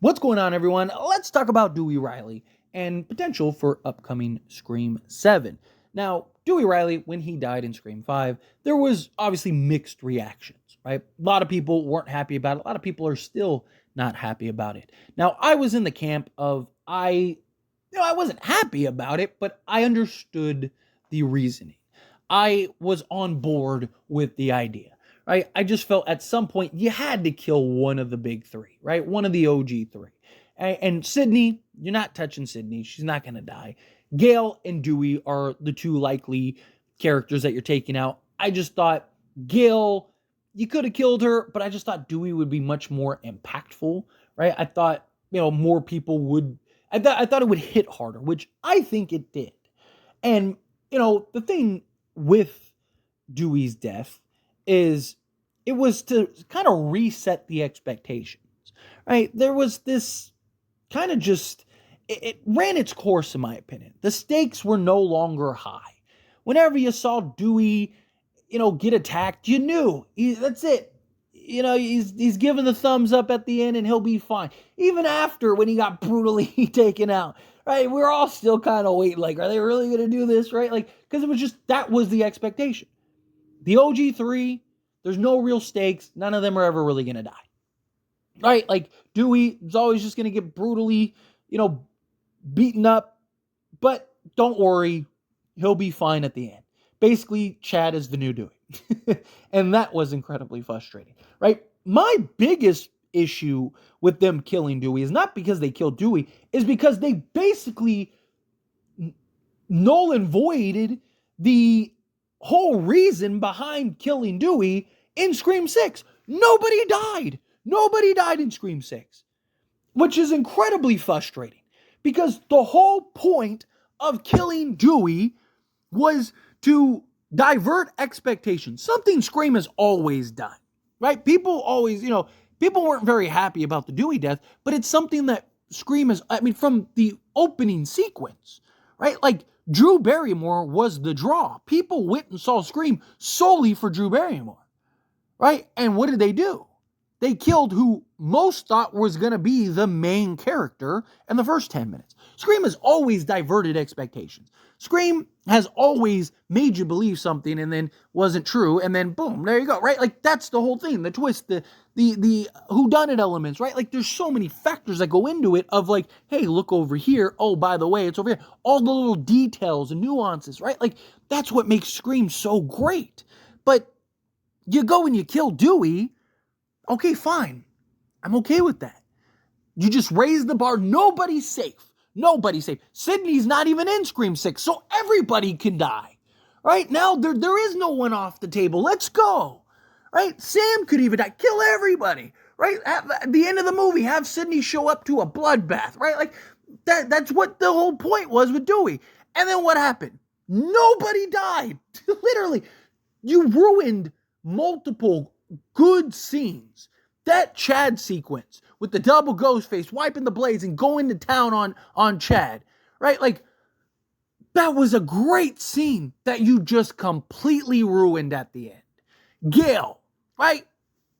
What's going on, everyone? Let's talk about Dewey Riley and potential for upcoming Scream 7. Now, Dewey Riley, when he died in Scream 5, there was obviously mixed reactions, right? A lot of people weren't happy about it. A lot of people are still not happy about it. Now, I was in the camp of I wasn't happy about it, but I understood the reasoning. I was on board with the idea. Right? I just felt at some point you had to kill one of the big three, right? One of the OG three. And Sydney, you're not touching Sydney. She's not going to die. Gail and Dewey are the two likely characters that you're taking out. I just thought Gail, you could have killed her, but I just thought Dewey would be much more impactful, right? I thought, more people would, I thought it would hit harder, which I think it did. And, the thing with Dewey's death is it was to kind of reset the expectations, right? There was this kind of it ran its course, in my opinion. The stakes were no longer high. Whenever you saw Dewey, get attacked, you knew that's it. He's giving the thumbs up at the end and he'll be fine. Even after when he got brutally taken out, right? We're all still kind of waiting, like, are they really going to do this, right? Like, because it was just, that was the expectation. The OG3, there's no real stakes. None of them are ever really going to die. Right? Like, Dewey is always just going to get brutally, beaten up. But don't worry, he'll be fine at the end. Basically, Chad is the new Dewey. And that was incredibly frustrating. Right? My biggest issue with them killing Dewey is not because they killed Dewey, is because they basically null and voided the whole reason behind killing Dewey in Scream 6. Nobody died. Nobody died in Scream 6. Which is incredibly frustrating. Because the whole point of killing Dewey was to divert expectations. Something Scream has always done. Right? People always, people weren't very happy about the Dewey death, but it's something that Scream has, from the opening sequence. Right? Like, Drew Barrymore was the draw. People went and saw Scream solely for Drew Barrymore. Right? And what did they do? They killed who most thought was going to be the main character in the first 10 minutes. Scream has always diverted expectations. Scream has always made you believe something and then wasn't true, and then boom, there you go, right? Like, that's the whole thing, the twist, the whodunit elements, right? Like, there's so many factors that go into it of like, hey, look over here. Oh, by the way, it's over here. All the little details and nuances, right? Like, that's what makes Scream so great. But you go and you kill Dewey, okay, fine. I'm okay with that. You just raise the bar. Nobody's safe. Nobody's safe. Sydney's not even in Scream 6, so everybody can die. Right? Now, there is no one off the table. Let's go. Right? Sam could even die. Kill everybody. Right? At the end of the movie, have Sydney show up to a bloodbath. Right? Like, that's what the whole point was with Dewey. And then what happened? Nobody died. Literally. You ruined multiple good scenes. That Chad sequence with the double Ghostface wiping the blades and going to town on Chad, right? Like, that was a great scene that you just completely ruined at the end. Gail, right?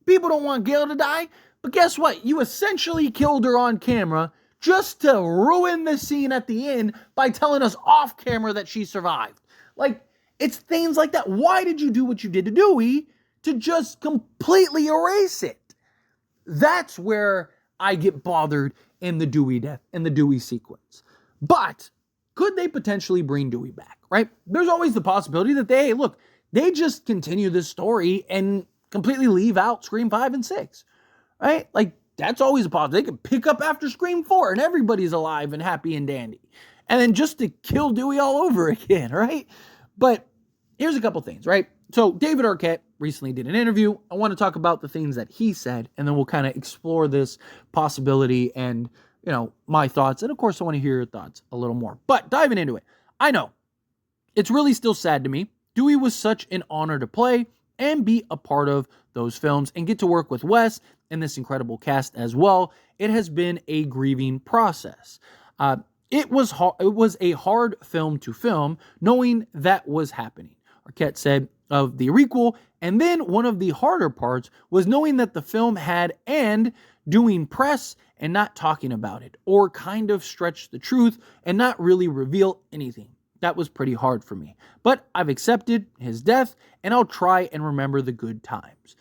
People don't want Gail to die, but guess what? You essentially killed her on camera just to ruin the scene at the end by telling us off camera that she survived. Like, it's things like that. Why did you do what you did to Dewey? To just completely erase it. That's where I get bothered in the Dewey death and the Dewey sequence. But could they potentially bring Dewey back, right? There's always the possibility that they just continue this story and completely leave out Scream 5 and 6, right? Like, that's always a possibility. They could pick up after Scream 4 and everybody's alive and happy and dandy. And then just to kill Dewey all over again, right? But here's a couple things, right? So David Arquette recently did an interview. I want to talk about the things that he said, and then we'll kind of explore this possibility and, my thoughts. And of course, I want to hear your thoughts a little more. But diving into it, I know it's really still sad to me. Dewey was such an honor to play and be a part of those films and get to work with Wes and this incredible cast as well. It has been a grieving process. It was a hard film to film, knowing that was happening. Arquette said, of the requel. And then one of the harder parts was knowing that the film had and doing press and not talking about it, or kind of stretch the truth and not really reveal anything. That was pretty hard for me. But I've accepted his death, and I'll try and remember the good times.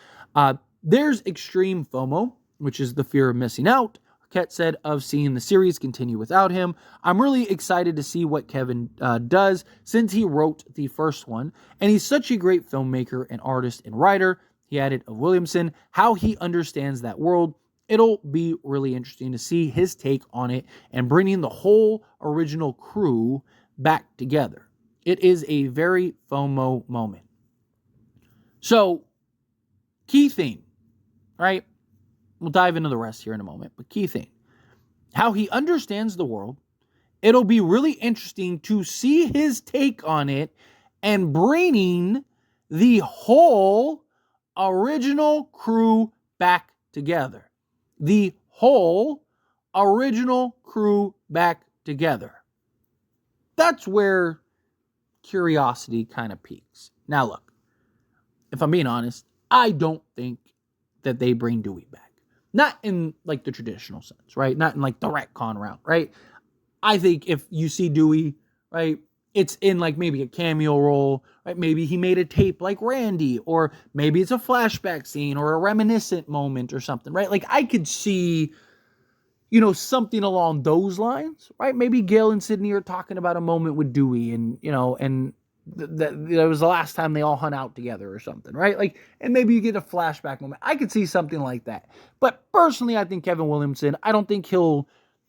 There's extreme FOMO, which is the fear of missing out, Arquette said, of seeing the series continue without him. I'm really excited to see what Kevin does, since he wrote the first one, and he's such a great filmmaker and artist and writer. He added of Williamson, how he understands that world. It'll be really interesting to see his take on it and bringing the whole original crew back together. It is a very FOMO moment. So, key theme, right? We'll dive into the rest here in a moment, but key theme. How he understands the world. It'll be really interesting to see his take on it and bringing the whole original crew back together. The whole original crew back together. That's where curiosity kind of peaks. Now look, if I'm being honest, I don't think that they bring Dewey back. Not in like the traditional sense, right? Not in like the retcon route, right? I think if you see Dewey, right, it's in like maybe a cameo role, right? Maybe he made a tape like Randy, or maybe it's a flashback scene or a reminiscent moment or something, right? Like I could see, something along those lines, right? Maybe Gail and Sydney are talking about a moment with Dewey and, that was the last time they all hung out together or something, right? Like, and maybe you get a flashback moment. I could see something like that. But personally, I think Kevin Williamson, I don't think he'll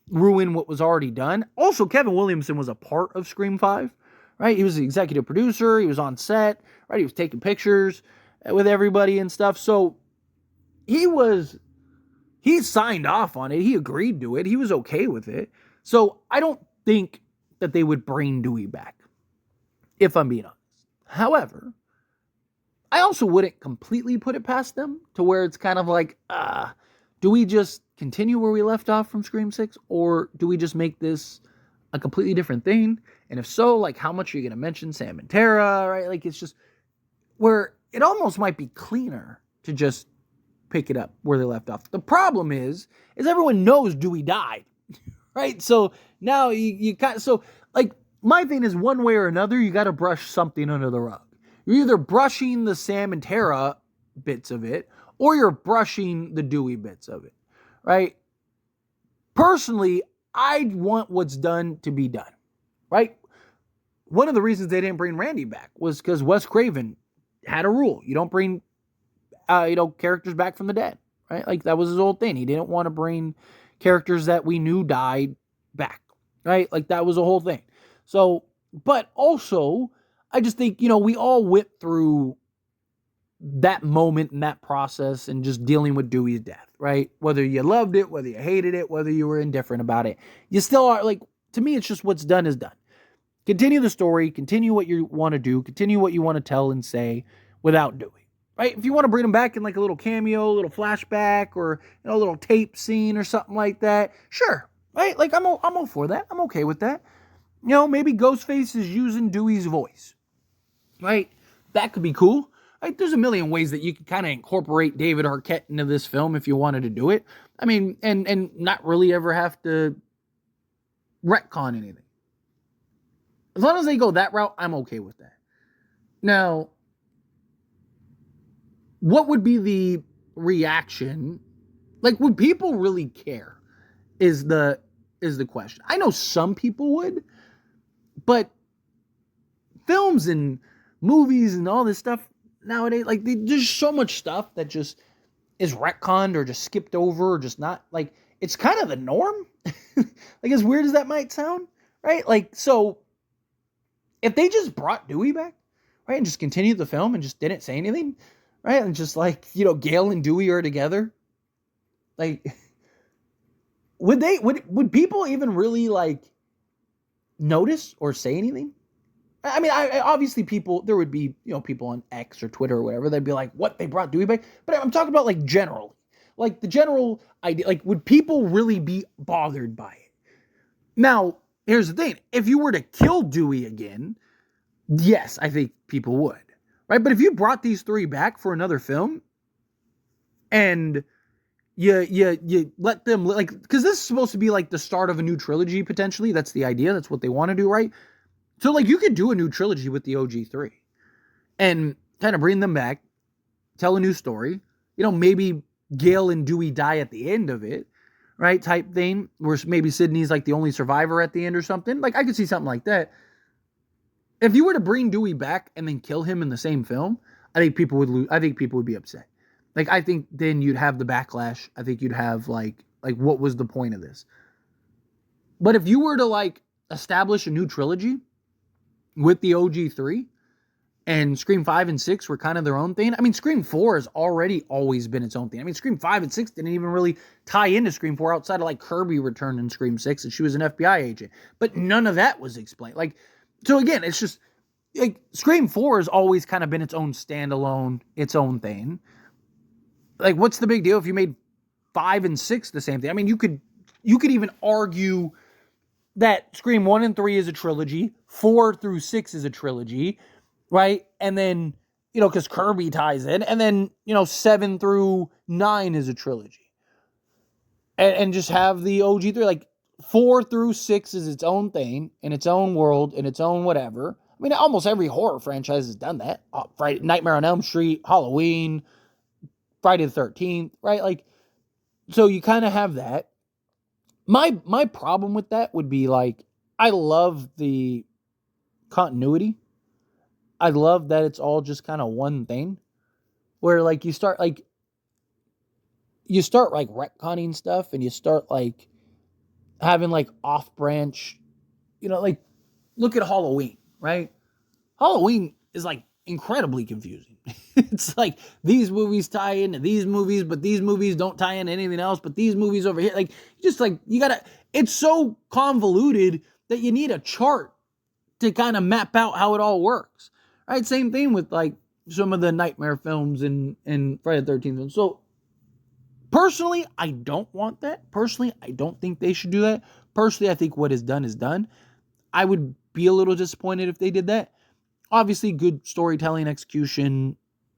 ruin what was already done. Also, Kevin Williamson was a part of Scream 5, right? He was the executive producer. He was on set, right? He was taking pictures with everybody and stuff. So he signed off on it. He agreed to it. He was okay with it. So I don't think that they would bring Dewey back, if I'm being honest. However, I also wouldn't completely put it past them to where it's kind of like, do we just continue where we left off from Scream 6? Or do we just make this a completely different thing? And if so, like how much are you going to mention Sam and Tara, right? Like it's just where it almost might be cleaner to just pick it up where they left off. The problem is everyone knows Dewey died, right? So now you got, so like my thing is one way or another, you got to brush something under the rug. You're either brushing the Sam and Tara bits of it, or you're brushing the Dewey bits of it, right? Personally, I want what's done to be done, right? One of the reasons they didn't bring Randy back was because Wes Craven had a rule. You don't bring characters back from the dead, right? Like that was his old thing. He didn't want to bring characters that we knew died back, right? Like that was the whole thing. So, but also, I just think, we all went through that moment and that process and just dealing with Dewey's death, right? Whether you loved it, whether you hated it, whether you were indifferent about it, you still are, like, to me, it's just what's done is done. Continue the story, continue what you want to do, continue what you want to tell and say without Dewey. Right? If you want to bring him back in like a little cameo, a little flashback, or a little tape scene or something like that, sure. Right? Like I'm all for that. I'm okay with that. Maybe Ghostface is using Dewey's voice. Right? That could be cool. Right? There's a million ways that you can kind of incorporate David Arquette into this film if you wanted to do it. I mean, and not really ever have to retcon anything. As long as they go that route, I'm okay with that. Now, what would be the reaction? Like, would people really care? Is the question. I know some people would, but films and movies and all this stuff nowadays, like there's so much stuff that just is retconned or just skipped over or just not, like, it's kind of the norm. Like, as weird as that might sound, right? Like, so if they just brought Dewey back, right, and just continued the film and just didn't say anything, right? And just like, Gail and Dewey are together. Like, would people even really like notice or say anything? I mean, I obviously there would be, people on X or Twitter or whatever. They'd be like, what, they brought Dewey back? But I'm talking about like generally, like the general idea, like would people really be bothered by it? Now, here's the thing. If you were to kill Dewey again, yes, I think people would. right? But if you brought these three back for another film and you let them, like, because this is supposed to be like the start of a new trilogy potentially. That's the idea. That's what they want to do, right? So like you could do a new trilogy with the OG3 and kind of bring them back, tell a new story. Maybe Gale and Dewey die at the end of it, right? Type thing, where maybe Sydney's like the only survivor at the end or something. Like I could see something like that. If you were to bring Dewey back and then kill him in the same film, I think people would lose. I think people would be upset. Like, I think then you'd have the backlash. I think you'd have, like, what was the point of this? But if you were to, like, establish a new trilogy with the OG3 and Scream 5 and 6 were kind of their own thing. I mean, Scream 4 has already always been its own thing. I mean, Scream 5 and 6 didn't even really tie into Scream 4 outside of, like, Kirby returned in Scream 6 and she was an FBI agent. But none of that was explained. Like, so again, it's just, like, Scream 4 has always kind of been its own standalone, its own thing. Like, what's the big deal if you made 5 and 6 the same thing? I mean, you could even argue that Scream 1 and 3 is a trilogy, 4 through 6 is a trilogy, right? And then, because Kirby ties in, and then, 7 through 9 is a trilogy. And just have the OG3, like, 4 through 6 is its own thing, in its own world, in its own whatever. I mean, almost every horror franchise has done that. Nightmare on Elm Street, Halloween, Friday the 13th, right? Like, so you kind of have that. My problem with that would be, like, I love the continuity. I love that it's all just kind of one thing. Where, like, you start retconning stuff and you start, like, having, like, off-branch, like, look at Halloween, right? Halloween is, like, incredibly confusing. It's like these movies tie into these movies, but these movies don't tie into anything else, but these movies over here, like, just like, it's so convoluted that you need a chart to kind of map out how it all works, right? Same thing with, like, some of the Nightmare films and Friday the 13th films. So personally, I don't want that. Personally, I don't think they should do that. Personally, I think what is done is done. I would be a little disappointed if they did that. Obviously, good storytelling, execution.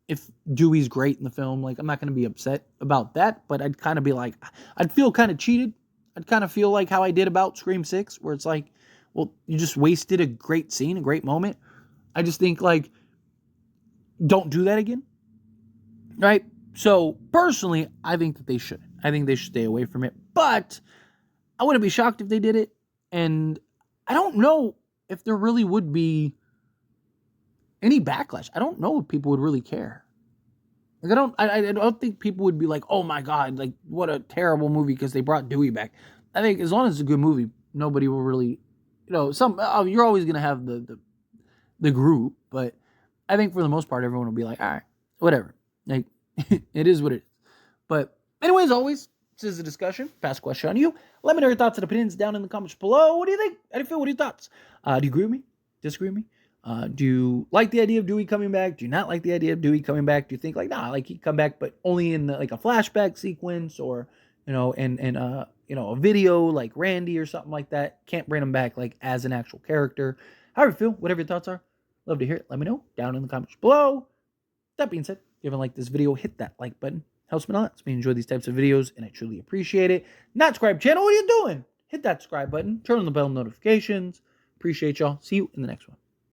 If Dewey's great in the film, like, I'm not going to be upset about that, but I'd kind of be like, I'd feel kind of cheated. I'd kind of feel like how I did about Scream 6, where it's like, well, you just wasted a great scene, a great moment. I just think, like, don't do that again, right? So, personally, I think that they shouldn't. I think they should stay away from it, but I wouldn't be shocked if they did it, and I don't know if there really would be any backlash. I don't know if people would really care. Like, I don't think people would be like, oh my God, like, what a terrible movie because they brought Dewey back. I think as long as it's a good movie, nobody will really, you're always going to have the group, but I think for the most part, everyone will be like, all right, whatever. Like, it is what it is. But anyways, always, this is a discussion. Pass question on you. Let me know your thoughts and opinions down in the comments below. What do you think? How do you feel? What are your thoughts? Do you agree with me? Disagree with me? Do you like the idea of Dewey coming back? Do you not like the idea of Dewey coming back? Do you think, like, nah, like, he'd come back, but only in like a flashback sequence, or, in a video like Randy or something like that? Can't bring him back, like, as an actual character. However you feel, whatever your thoughts are, love to hear it. Let me know down in the comments below. That being said, if you haven't liked this video, hit that like button. Helps me a lot. It's me enjoy these types of videos, and I truly appreciate it. Not subscribe channel, what are you doing? Hit that subscribe button. Turn on the bell notifications. Appreciate y'all. See you in the next one.